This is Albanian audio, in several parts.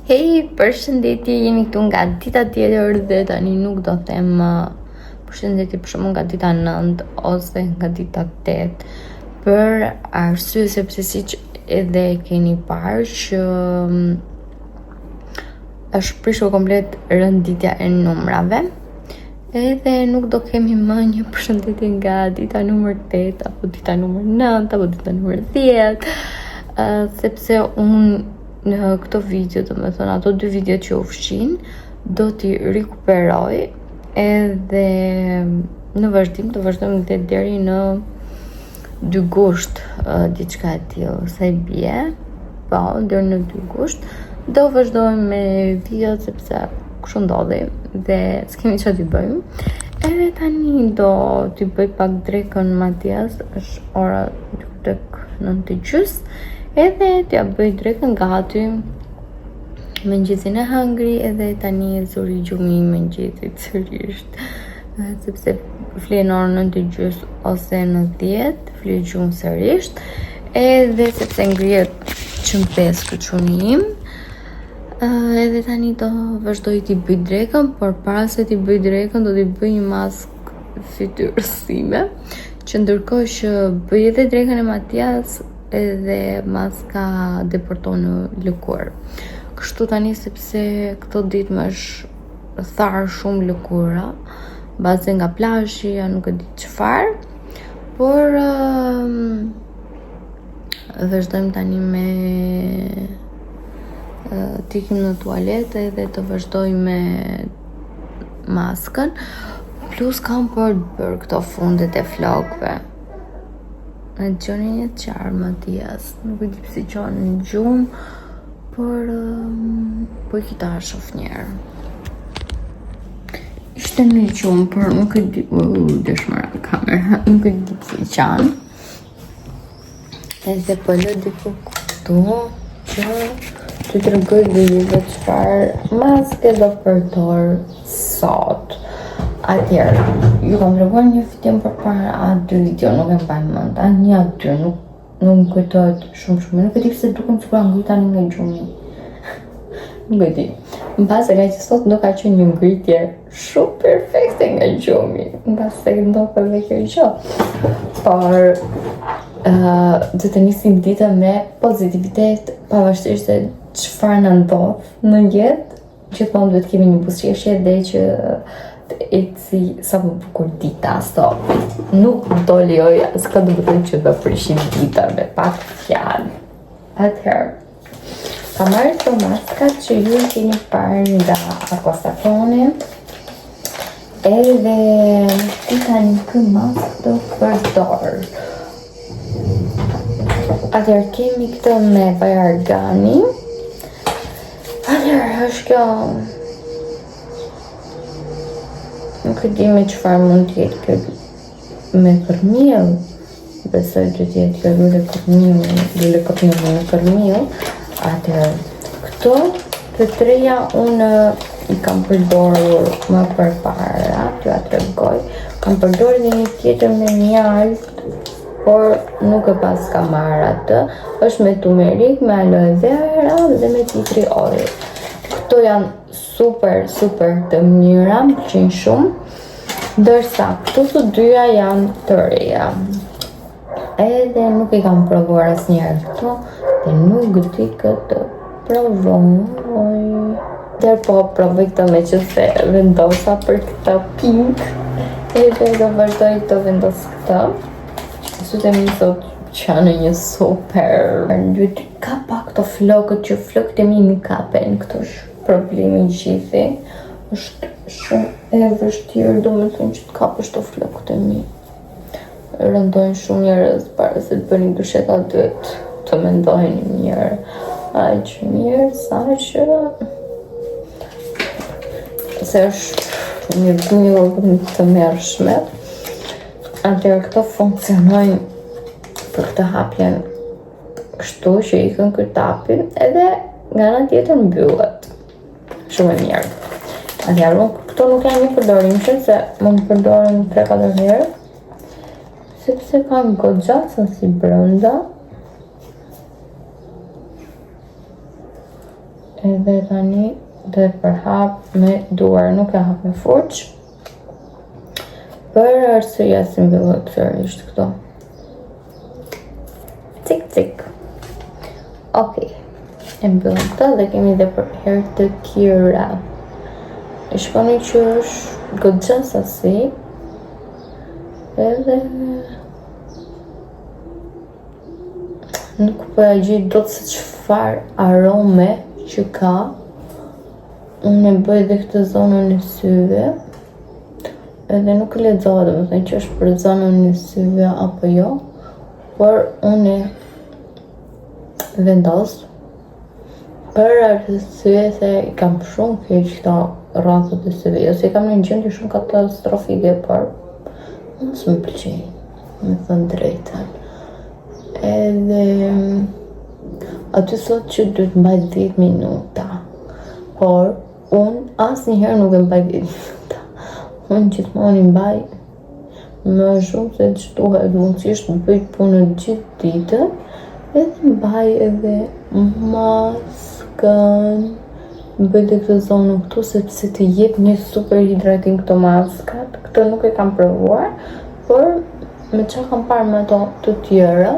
Hej, përshëndetje, jeni këtu nga dita tjetër dhe tani nuk do them përshëndetje për shkakun nga dita 9 ose nga dita 8 për arsye sepse siç edhe keni parë që është prishur komplet rënditja e numrave. Edhe nuk do kemi më një përshëndetje nga dita numër 8 apo dita numër 9 apo dita numër 10 sepse unë në këto video, do me thënë ato 2 video që u fshin, do t'i rikuperoj edhe në vazhdim të vazhdojmë deri në 2 gusht diçka e tillë, sa I bie, po, deri në 2 gusht do vazhdojmë me video sepse kështu ndodhi dhe s'kemi çfarë t'i bëjmë. Edhe tani do t'i bëj pak drekën Matias, është ora tek 9:30. Edhe t'ja bëj drekën gati, mëngjesin e hëngri edhe tani zuri gjumi I mëngjesit sërisht, sepse flie në orën 9:30 ose në 10, flie gjumë sërisht, edhe sepse ngrihet çm 5 këçuni im. Edhe tani do vazhdoj t'i bëj drekën, por para se t'i bëj drekën do t'i bëj një mask fytyrës sime, që ndërkohë që bëj edhe drekën e Matias edhe maska deporton në lëkurë. Kështu tani sepse këto ditë më është tharë shumë lëkura, baze nga plazhi, ja nuk e di çfarë, por vazhdojmë tani me t'ikim në tualetë edhe të vazhdoj me maskën, plus kam për të bërë këto fundet e flokëve. Në gjoni një qarë Matias, nuk e di pse qonë në gjumë, por po I kita shof njerë. Ishte në gjumë, por nuk e di, dëshmëra kamera, nuk e di pse qanë. Edhe po lë diku këtu, që të tregoj dhe çfarë maske do përdor sot. Atëherë, ju kam treguar një film përpara, a 2 video, nuk e mbaj mend, a 1 a 2, nuk më kujtohet shumë, nuk e di pse dukem sikur ngri tani nga gjumi. Nuk e di. Mbase nga që sot do ka qenë një ngritje shumë perfekte nga gjumi, mbase ndopa dhe kjo gjë. Por do të nisim ditën me pozitivitet, pavarësisht se çfarë na ndodh në jetë, gjithmonë duhet kemi një buzëqeshje dhe që eci sa më bukur dita, nuk do lejoj s'ka do të thënë që do prishin dita me pak fjalë. Atëherë, kam marrë këto maska që ju keni parë nga Aquasafone, edhe dita një kë mask do përdor. Atëherë kemi këtë me vaj argani. Atëherë është kjo, nuk e di me çfarë mund të jetë kjo me kërmiell. Besoj të jetë kjo lule kërmiell me kërmiell. Atëherë, këto të treja unë I kam përdorur më përpara, t'ju tregoj. Kam përdorur dhe një tjetër me mjalt, por nuk e pas ka marrë atë. Është me turmerik, me aloe vera dhe me tea tree oil. Këto janë super të mira, më pëlqejnë shumë, ndërsa këto të dyja janë të reja. Edhe nuk I kam provuar asnjëherë këto dhe nuk di këtë provoj. Dhe po provoj këto me që se vendosa për këta pink, edhe do vazhdoj të vendos këto. Sute mi thot që janë një super. Ka pak këto flokët që flokët e mi mi kapen, këto është problemi gjithi. Është shumë e vështirë, do me thënë që të kapësh të flokët e mi. Rëndojnë shumë njerëz para se të bëni dusheta dytë, të mendojnë mirë. Aq mirë, sa që se është një gënjë të mërshme. Atëherë këto funksionojnë për këtë hapjen kështu që ikën këtë tapin edhe nga ana tjetër mbyllet. Shumë e mirë. Atëherë këto nuk janë një përdorimshëm se mund të përdoren 3-4 herë, sepse kanë goxha si brenda. Edhe tani dhe përhap me duar, nuk e hap me furç. Për arsyeja si mbyllet sërish këto. Cik cik. Okej. E mbyllim këtë dhe kemi dhe për herë të tjera. E shkoni që është goxha sasi. Edhe nuk po ja gjej dot se çfarë arome që ka. Unë e bëj dhe këtë zonën e syve. Edhe nuk e lexova domethënë që është për zonën e syve apo jo. Por unë vendos për arsye se i kam shumë keq këto rrafët e syve. Ose i kam në një gjendje shumë katastrofike, por mos më pëlqej, me thënë drejtën. Edhe aty thot që duhet mbaj 10 minuta. Por unë asnjëherë nuk e mbaj 10 minuta. Unë gjithmonë i mbaj më shumë se ç'duhet, mundësisht bëj punën gjithë ditën, edhe mbaj edhe maskën, bëj dhe këtë zonën këtu sepse të jep një super hidrating këto maskat. Këtë nuk e kam provuar, por me çka kam parë me ato të tjera,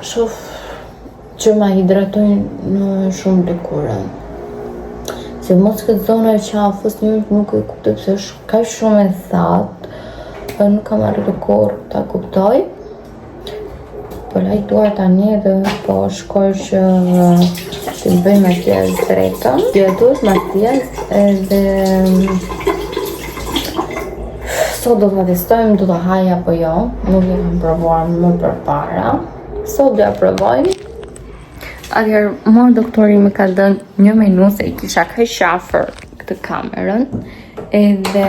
shoh që ma hidratojnë në shumë lëkurën. Se mos këtë zona e qafës nuk e kuptoj pse është kaq shumë e thatë, nuk kam arritur kurrë ta kuptoj. Po lajtuar tani edhe po shkoj që të bëj Matias drekën. Ja duhet Matias edhe sot do ta testojmë, do ta haj apo jo. Nuk e kam provuar më përpara. Sot do ja provojmë. Atëherë, mua doktori më ka dhënë një menu se i kisha kaq shafër këtë kamerën. Edhe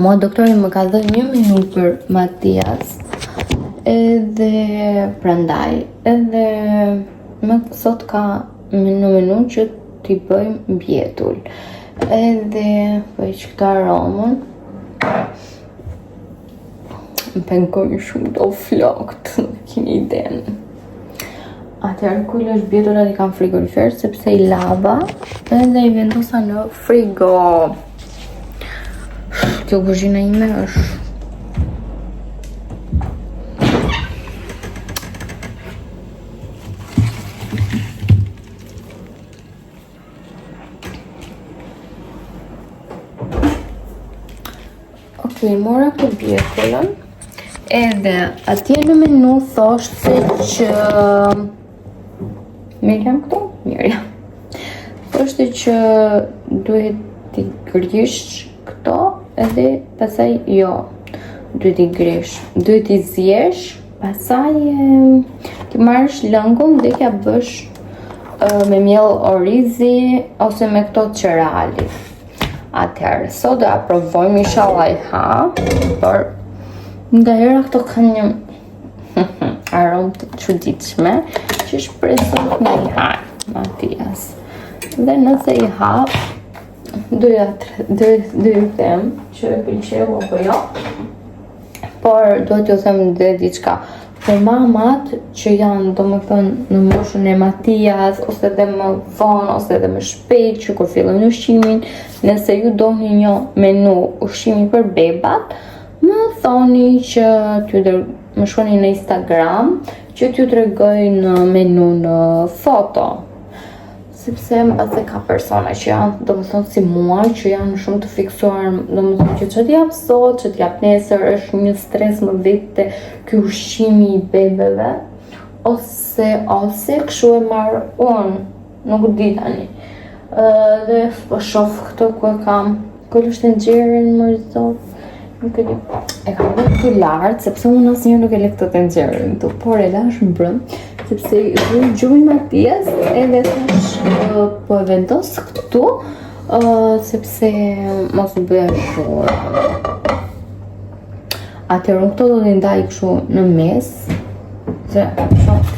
mua doktori më ka dhënë një menu për Matias. Edhe prandaj, edhe sot ka në menu që t'i bëjmë mbjetull. Edhe po i këtë aromën. Më pengojnë shumë do flokët, nuk keni idenë. Atëherë kujlë është mbjeturat i kam frigorifer sepse i lava edhe i vendosa në frigo. Kjo kuzhina ime është mora këtë bjetullën. Edhe atje në menu thoshtë se që Miriam këtu? Miriam. Thoshtë që duhet t'i grish këto edhe pasaj jo. Duhet t'i grish. Duhet t'i zjesh, pasaj t'i marrësh lëngun dhe t'ja bësh me miell orizi ose me këto qerali. Atëherë, sot do provojmë inshallah i ha, por nga hera këto kanë një aromë të çuditshme që shpresoj nga i ha Matias. Dhe nëse i ha, do ju them që e pëlqeu apo jo, por do t'ju them dhe diçka. Për mamat që janë domethënë në moshën e Matias, ose dhe më vonë, ose dhe më shpejt që kur fillojnë ushqimin, nëse ju doni një menu ushqimi për bebat, më thoni që më shkoni në Instagram që t'ju tregoj në menu në foto. Sepse mbase ka persona që janë domethënë si mua, që janë shumë të fiksuar, domethënë që ç'të jap sot, ç'të jap nesër, është një stres më vete ky ushqimi i bebeve, ose kështu e marr unë, nuk di tani. Dhe po shoh këto ku e kam, është tenxherën më zot. Nuk e di. E kam dhënë të lartë sepse unë asnjëherë nuk e lë këtë tenxherën këtu, por e lash mbrëm sepse gjumi Matias edhe thash po e vendos këtu sepse mos u bëja shurë. Atëherë unë këto do t'i ndaj kështu në mes, se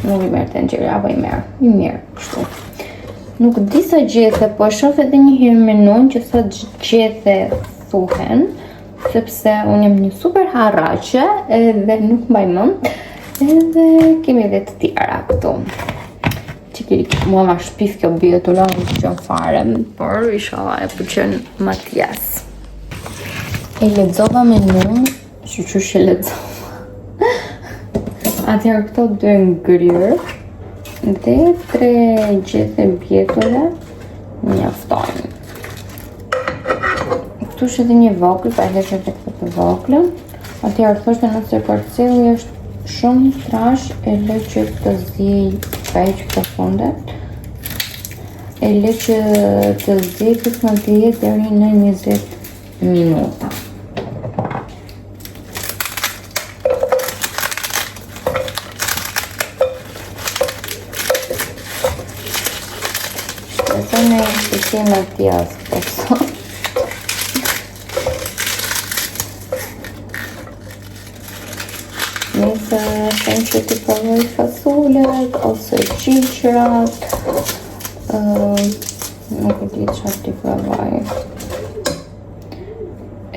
nuk i merr tenxherë apo i merr kështu. Nuk di sa gjethe, po shoh edhe një herë menun që sa gjethe thuhen, sepse unë jam një super harraqe edhe nuk mbaj mend. Edhe kemi edhe të tjera këtu. Që mua ma shpif kjo bjetula, nuk që fare, por inshallah e pëlqen Matias. E lexova menun, qysh e lexova. Atëherë këto 2 ngryrë dhe 3 gjethe bjetula mjaftojnë. Këtu është edhe një vogël, pa hesh edhe këtë vogël. Atëherë thoshte nëse parcelli është shumë trash, e le që të zjej pa heq këto fundet. E le që të zjej këtë më 10 deri në 20 minuta. Besoj me shqyqim Matias, besoj. Nëse them që t'i provoj fasullet ose qiqrat, nuk e di çfarë t'i provoj.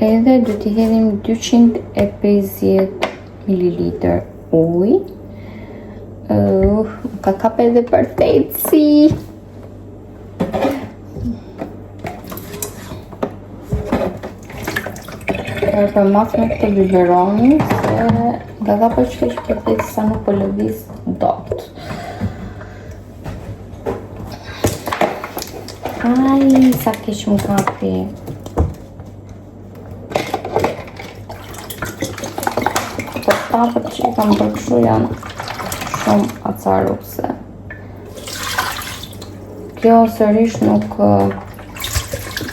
Edhe do t'i hedhim 250 ml ujë. Ka kap edhe për teci. Për masme këtë biberoni, se nga ka për qesh për teci sa nuk po lëviz dot. Aj, sa keq më kapi. Po tapët që i kam përkshu janë shumë acaruse. Kjo sërish nuk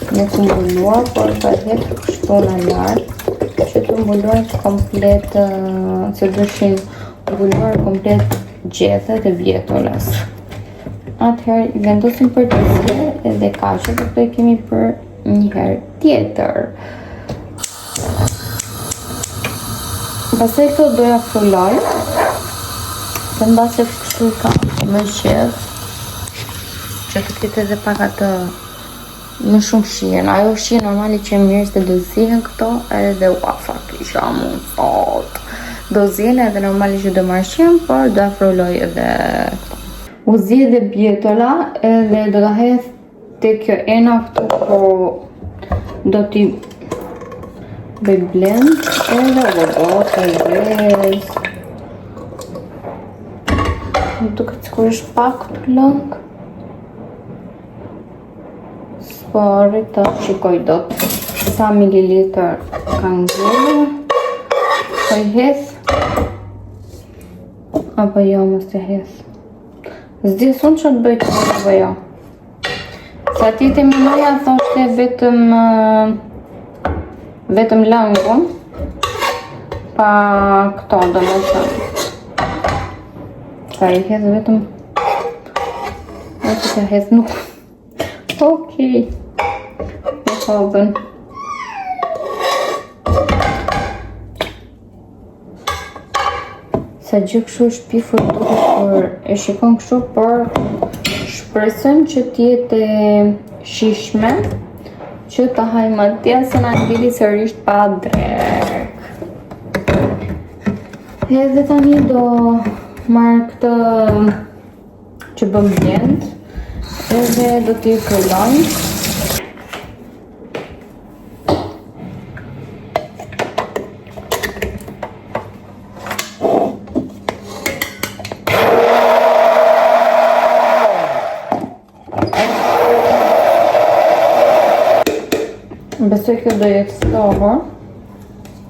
mbuluar, por ka jetë kështu në lartë, që të mbuluar komplet, që dëshin mbuluar komplet gjethet e bjetulës. Atëherë i vendosim për të zje edhe kaqe, dhe këto i kemi për një herë tjetër. Pastaj këto doja fruloj, dhe në base kështu ka më qedh, që të këtë edhe pak atë më shumë shien. Ajo shien normali që mirë se do zihen këto edhe uafa kisha mund sot. Do zihen edhe normali që do marrë shien, por do fruloj edhe këto. U zi edhe bjetola edhe do ta hedh te kjo ena këtu, po do t'i bëj blend edhe të rrez. Duket sikur është pak të lëng. Po rrita shikoj dot sa mililitër kanë ngrënë. Po i hedh apo jo mos e hedh. S'di sun që të bëjt apo jo. Sa ti të minoja thoshte vetëm lëngun, pa këto do më thënë. Pa i hedh vetëm të hedh nuk. Okej. E hodhën. Sa gjë kështu është pifur duket kur e shikon kështu, por shpresojmë që t'jetë shishme, që ta haj Matias se na ngeli sërish pa drek. Edhe tani do marr këtë që bëm blend, edhe do t'i frulojmë. Besoj kjo do jetë stohur.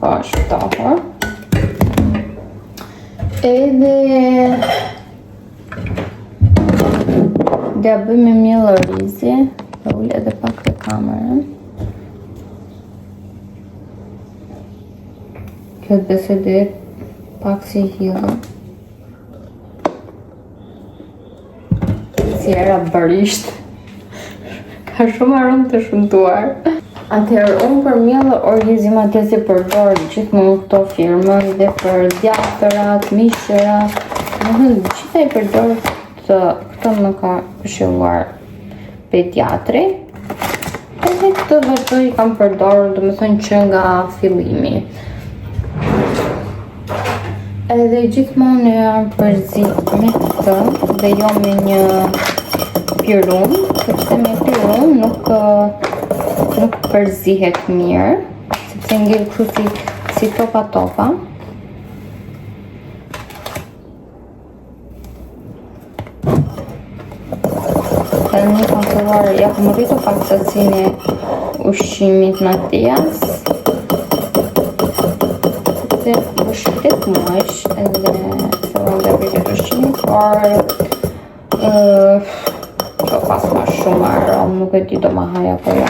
Po është stohur. Edhe ja bëj me miell orizi. Do ul edhe pak te kamerën. Kjo besoj do jetë pak si hilla. Si era barisht. Ka shumë aromë të shëntuar. Atëherë unë për miell orizi Matias e përdor gjithmonë këto firmën dhe për djathërat, miqërat, gjithë i përdor këto më ka këshilluar pediatri. Edhe këtë vazhdoj i kam përdorur, domethënë që nga fillimi. Edhe gjithmonë e jam përzit me këtë. dhe jo me një pirun, sepse me pirun nuk përzihet mirë, sepse ngel kështu si topa. Tani kam filluar ja kam rritur pak sacinë e ushqimit Matias. Se vështirë muesh edhe fillon të rritet ushqimi, por ka pas ma shumë aromë, nuk e di do ma haja apo jo.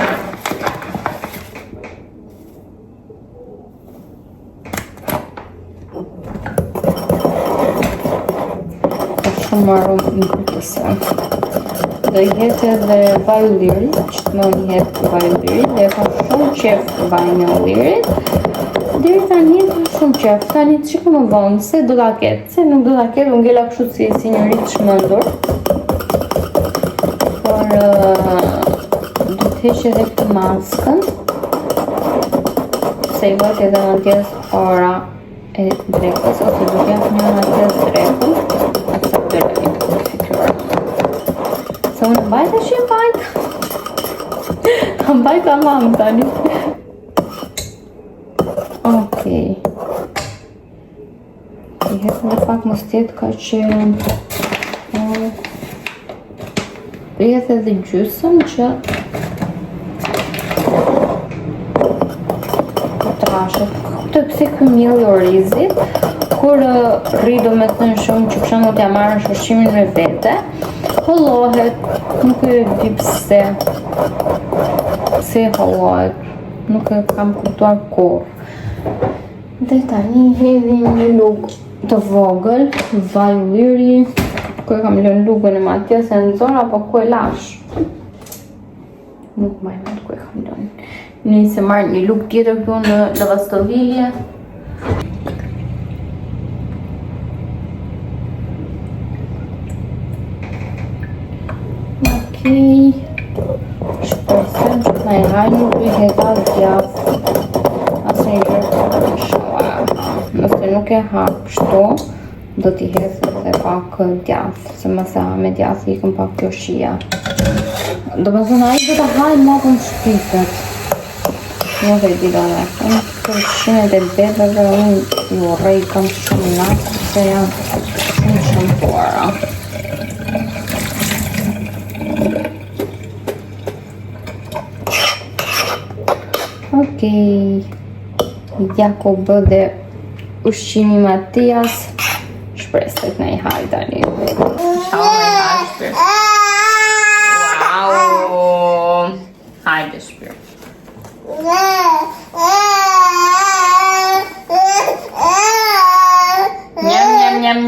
Ka shumë aromë ngritëse. Do i jetë edhe vaj ulliri, që të më jetë vaj ulliri, dhe ka shumë qef vaj në ullirit. Deri tani ka shumë qef, tani të shikë më vonë, se do ta ketë, se nuk do ta ketë, unë ngella kështu si një rritë shmëndur. Por do të heq edhe këtë maskën, se i vajt edhe Matias ora e drekës, ose do t'jap një Matias drekën, atë sa të rejtë të fiklora. Se unë mbajt e që mbajt a mamë tani. Okej. I hetë dhe pak mos tjetë ka që i hetë edhe gjysëm që po trashet. Këtë pse kë miell i orizit, kur rri do me thënë shumë që kësha t'ja marrën ushqimin me vete, hollohet, nuk e di pse hollohet, nuk e kam kuptuar kur. Dhe tani hedhim një lugë të vogël, vaj ulliri, ku e kam lënë lugën e Matias e nëzor, apo ku e lash? Nuk më ku e kam lënë. Nëse marrë një lugë tjetër këtu në lavastovilje. Shpresem që na i hajnë nuk i heta djath asë një gjërë të shoa. Nëse nuk e hap kështu, do t'i hesë edhe pak djath, se mëse ha me djath i këm pak kjo shia. Do më thënë aji do t'a hajnë ma për më shpiset. Nuk e di dole. Unë për shimet e bebeve, unë ju rej kam shumë nakë, se janë shumë tuara. Okej, ja ko bë dhe ushqimi Matias, shprestet në i hajë tani. Qau me hashpër. Wow! Hajde shpër.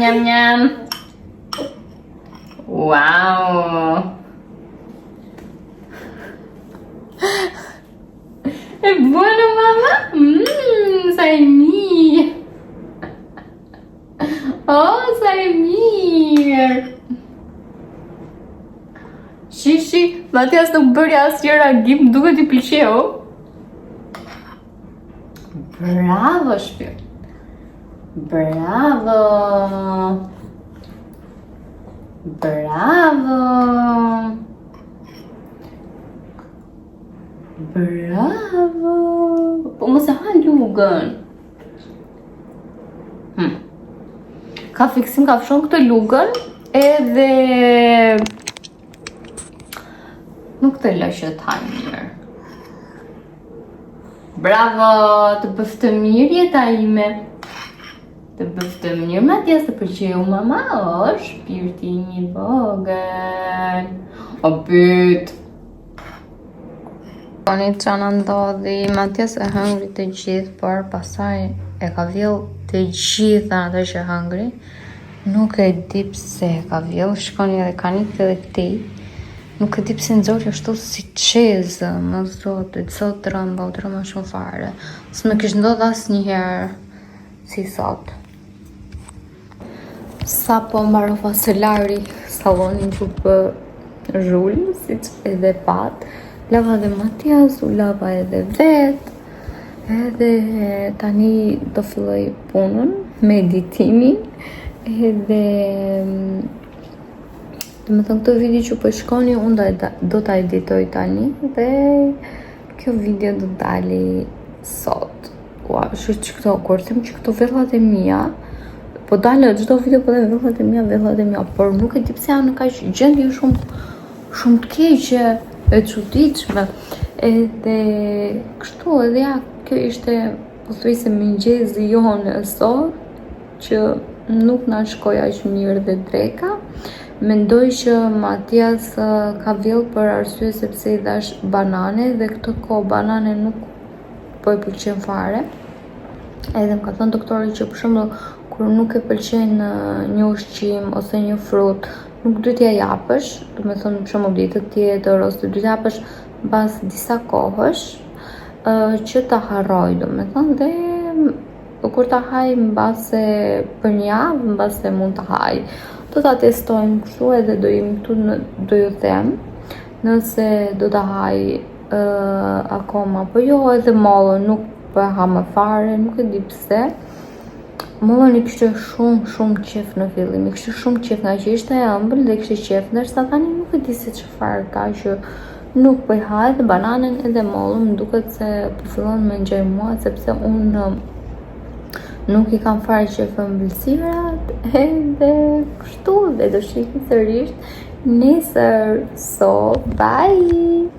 Njam. Wow! E buono mamma? Sai mirë. Oh, sai mirë. Shi, Matias nuk bëri asnjë reagim, duket I pëlqeu. Bravo, shpir. Bravo. Po mos e ha lugën. Ka fiksim, ka fshon këtë lugën, edhe nuk të lëshë të hajë mirë. Bravo, të bëftë mirë jeta ime. Të bëftë mirë, Matias, të pëlqeu mama, o shpirti një vogël. O byt. Koni që në ndodhi, Matias e hëngri të gjithë, por pasaj e ka vjell të gjitha ato që hëngri. Nuk e di pse e ka vjell, shkoni edhe ka një të dhe këti. Nuk e di pse nëzori ashtu si qezë, më zotë, sot rëmba, u të rëmba shumë fare. Së me kishë ndodhë asë njëherë si sot. Sa po mbarova se lari salonin që për zhullë, si që edhe patë. Lava dhe Matias, u lava edhe vetë, edhe tani do filloj punën, meditimin, edhe Dhe më thënë këtë video që po shkoni, unë do t'a editoj tani dhe kjo video do dali sot. Ua, që këto, kur them që këto vellat e mia, po dalë çdo video po dhe vellat e mia, por nuk e di pse janë në kaq gjendje shumë të keqe e çuditshme. Edhe kështu edhe ja, kjo ishte pothuajse mëngjesi jonë sot, që nuk na shkoi aq mirë dhe dreka. Mendoj që Matias ka vjell për arsye sepse i dash banane dhe këtë kohë banane nuk po i pëlqen fare. Edhe më ka thënë doktori që për shembull kur nuk e pëlqen një ushqim ose një frut, nuk duhet t'ia japësh, do të thonë për shembull ditë tjetër ose duhet t'ia japësh mbas disa kohësh që ta harroj, do të thonë, dhe kur ta haj mbase për një javë, mbase mund ta haj. Do ta testojmë kështu edhe do jemi këtu do ju them nëse do ta haj akoma apo jo, edhe mollën nuk po e ha më fare, nuk e di pse. Mollën i kishte shumë qef në fillim, i kishte shumë qef nga që ishte e ëmbël dhe kishte qef, ndërsa tani nuk e di se çfarë ka që nuk po i ha edhe bananën edhe mollën, më duket se po fillon me ngjaj mua sepse unë nuk i kam fare qef ëmbëlsirat, edhe kështu dhe do shihem sërish nesër. So, bye!